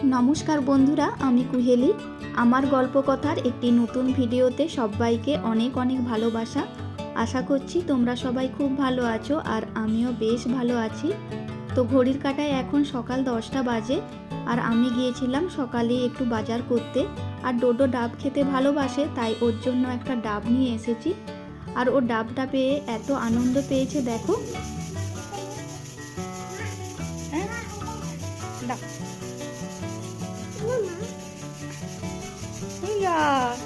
নমস্কার বন্ধুরা, আমি কুহেলি। আমার গল্পকথার একটি নতুন ভিডিওতে সবাইকে অনেক অনেক ভালোবাসা। আশা করছি তোমরা সবাই খুব ভালো আছো আর আমিও বেশ ভালো আছি। তো ঘড়ির কাঁটায় এখন সকাল 10টা বাজে আর আমি গিয়েছিলাম সকালে একটু বাজার করতে। আর ডোডো ডাব খেতে ভালোবাসে, তাই ওর জন্য একটা ডাব নিয়ে এসেছি। আর ও ডাবটা পেয়ে এত আনন্দ পেয়েছে, দেখো।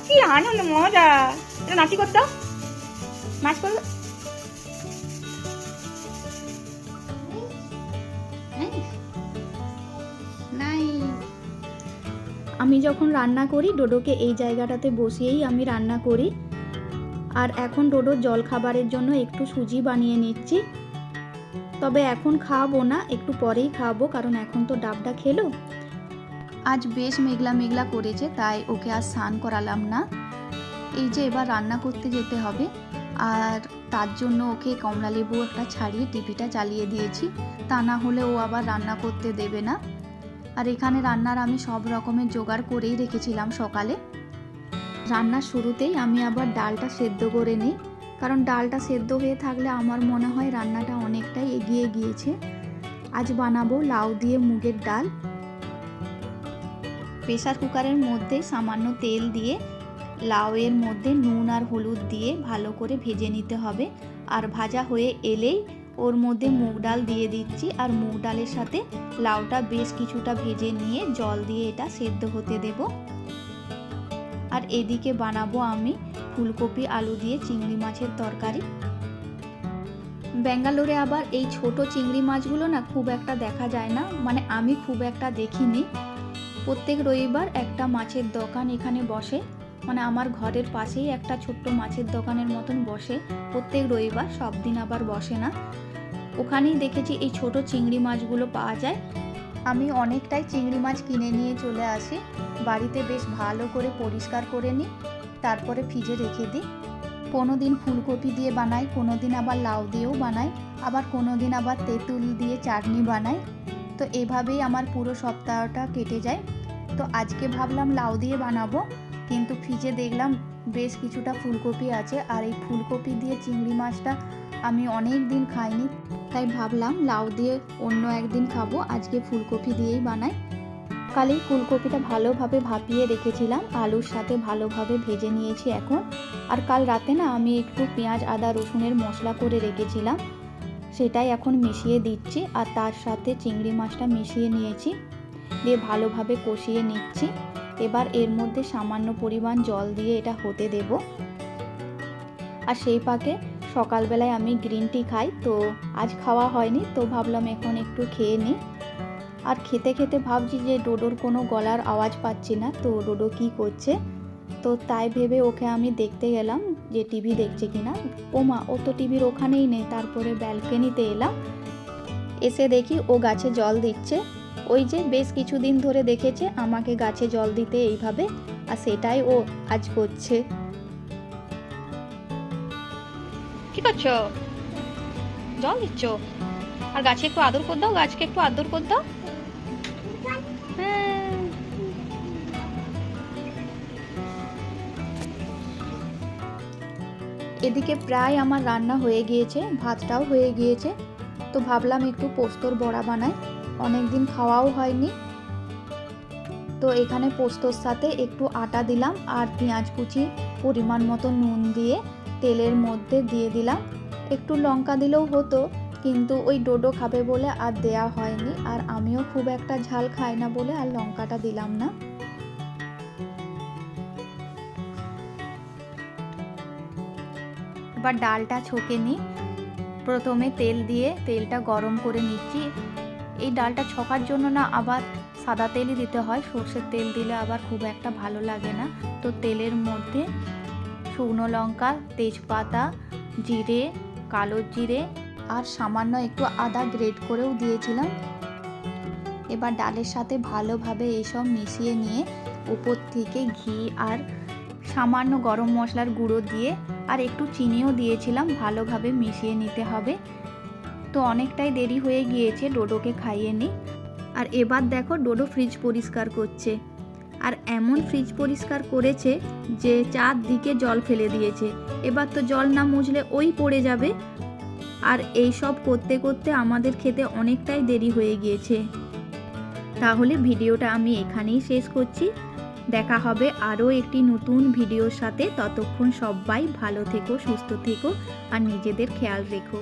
কি আনন্দ, মজা। এটা নাচি করতে, নাচ করলে নাই। আমি যখন রান্না করি ডোডোকে এই জায়গাটাতে বসিয়েই আমি রান্না করি। আর এখন ডোডোর জল খাবারের জন্য একটু সুজি বানিয়ে নিচ্ছি। তবে এখন খাওয়াবো না, একটু পরেই খাওয়াবো, কারণ এখন তো ডাবটা খেলো। আজ বেশ মেঘলা মেঘলা করেছে, তাই ওকে আর স্নান করালাম না। এই যে এবার রান্না করতে যেতে হবে, আর তার জন্য ওকে কমলা লেবু একটা ছাড়িয়ে টিভিটা চালিয়ে দিয়েছি, তা না হলে ও আবার রান্না করতে দেবে না। আর এখানে রান্নার আমি সব রকমের জোগাড় করেই রেখেছিলাম সকালে। রান্নার শুরুতেই আমি আবার ডালটা সেদ্ধ করে নিই, কারণ ডালটা সেদ্ধ হয়ে থাকলে আমার মনে হয় রান্নাটা অনেকটাই এগিয়ে গিয়েছে। আজ বানাবো লাউ দিয়ে মুগের ডাল। প্রেসার কুকারের মধ্যে সামান্য তেল দিয়ে লাউয়ের মধ্যে নুন আর হলুদ দিয়ে ভালো করে ভেজে নিতে হবে। আর ভাজা হয়ে এলেই ওর মধ্যে মুগ ডাল দিয়ে দিচ্ছি, আর মুগ ডালের সাথে লাউটা বেশ কিছুটা ভেজে নিয়ে জল দিয়ে এটা সেদ্ধ হতে দেব। আর এদিকে বানাবো আমি ফুলকপি আলু দিয়ে চিংড়ি মাছের তরকারি। ব্যাঙ্গালোরে আবার এই ছোট চিংড়ি মাছগুলো না খুব একটা দেখা যায় না, মানে আমি খুব একটা দেখিনি। প্রত্যেক রবিবার একটা মাছের দোকান এখানে বসে, মানে আমার ঘরের পাশেই একটা ছোট্ট মাছের দোকানের মতন বসে প্রত্যেক রবিবার, সব দিন আবার বসে না। ওখানেই দেখেছি এই ছোট চিংড়ি মাছগুলো পাওয়া যায়। আমি অনেকটাই চিংড়ি মাছ কিনে নিয়ে চলে আসি, বাড়িতে বেশ ভালো করে পরিষ্কার করে নিই, তারপরে ফ্রিজে রেখে দিই। কোনো দিন ফুলকপি দিয়ে বানাই, কোনো দিন আবার লাউ দিয়েও বানাই, আবার কোনো দিন আবার তেঁতুল দিয়ে চাটনি বানাই। তো এভাবেই আমার পুরো সপ্তাহটা কেটে যায়। তো আজকে ভাবলাম লাউ দিয়ে বানাবো, কিন্তু ফ্রিজে দেখলাম বেশ কিছুটা ফুলকপি আছে, আর এই ফুলকপি দিয়ে চিংড়ি মাছটা আমি অনেক দিন খাইনি, তাই ভাবলাম লাউ দিয়ে অন্য একদিন খাবো, আজকে ফুলকপি দিয়েই বানাই। কালই ফুলকপিটা ভালোভাবে ভাপিয়ে রেখেছিলাম, আলুর সাথে ভালোভাবে ভেজে নিয়েছি এখন। আর কাল রাতে না আমি একটু পেঁয়াজ আদা রসুনের মশলা করে রেখেছিলাম, সেটাই এখন মিশিয়ে দিচ্ছি। আর তার সাথে চিংড়ি মাছটা মিশিয়ে নিয়েছি, দিয়ে ভালোভাবে কষিয়ে নিচ্ছি। এবার এর মধ্যে সামান্য পরিমাণ জল দিয়ে এটা হতে দেব। আর সেই পাকে সকালবেলায় আমি গ্রিন টি খাই, তো আজ খাওয়া হয়নি, তো ভাবলাম এখন একটু খেয়ে নিই। আর খেতে খেতে ভাবছি যে ডোডোর কোনো গলার আওয়াজ পাচ্ছি না, তো ডোডো কি করছে, তো তাই ভেবে ওকে আমি দেখতে গেলাম যে টিভি দেখছে কিনা। ওমা, ও তো টিভির ওখানেই নেই। তারপরে ব্যালকনিতে এলাম, এসে দেখি ও গাছে জল দিচ্ছে। ওই যে বেশ কিছুদিন ধরে দেখেছে আমাকে গাছে জল দিতে এইভাবে, আর সেটাই ও আজ করছে। কি করছো? জল দিচ্ছ? আর গাছে একটু আদর করে দাও, গাছকে একটু আদর করে দাও। এদিকে প্রায় আমার রান্না হয়ে গিয়েছে, ভাতটাও হয়ে গিয়েছে। তো ভাবলাম একটু পোস্তর বড়া বানাই, অনেক দিন খাওয়াও হয়নি। তো এখানে পোস্তর সাথে একটু আটা দিলাম, আর পেঁয়াজ কুচি পরিমাণ মতো নুন দিয়ে তেলের মধ্যে দিয়ে দিলাম। একটু লঙ্কা দিলেও হতো, কিন্তু ওই ডোডো খাবে বলে আর দেয়া হয়নি, আর আমিও খুব একটা ঝাল খাই না বলে আর লঙ্কাটা দিলাম না। এবার ডালটা ছকে নিই। প্রথমে তেল দিয়ে তেলটা গরম করে নিচ্ছি। এই ডালটা ছকার জন্য না আবার সাদা তেলই দিতে হয়, সর্ষের তেল দিলে আবার খুব একটা ভালো লাগে না। তো তেলের মধ্যে শুকনো লঙ্কা, তেজপাতা, জিরে, কালো জিরে আর সামান্য একটু আদা গ্রেট করেও দিয়েছিলাম। এবার ডালের সাথে ভালোভাবে এসব মিশিয়ে নিয়ে উপর থেকে ঘি আর সামান্য গরম মশলার গুঁড়ো দিয়ে আর একটু চিনিও দিয়েছিলাম, ভালোভাবে মিশিয়ে নিতে হবে। তো অনেকটাই দেরি হয়ে গিয়েছে, ডোডোকে খাইয়ে নিই। আর এবার দেখো ডোডো ফ্রিজ পরিষ্কার করছে। আর এমন ফ্রিজ পরিষ্কার করেছে যে চারদিকে জল ফেলে দিয়েছে। এবার তো জল না মুছলে ওই পড়ে যাবে। আর এই সব করতে করতে আমাদের খেতে অনেকটাই দেরি হয়ে গিয়েছে। তাহলে ভিডিওটা আমি এখানেই শেষ করছি। দেখা হবে আরও একটি নতুন ভিডিওর সাথে। ততক্ষণ সবাই ভালো থেকো, সুস্থ থেকো আর নিজেদের খেয়াল রেখো।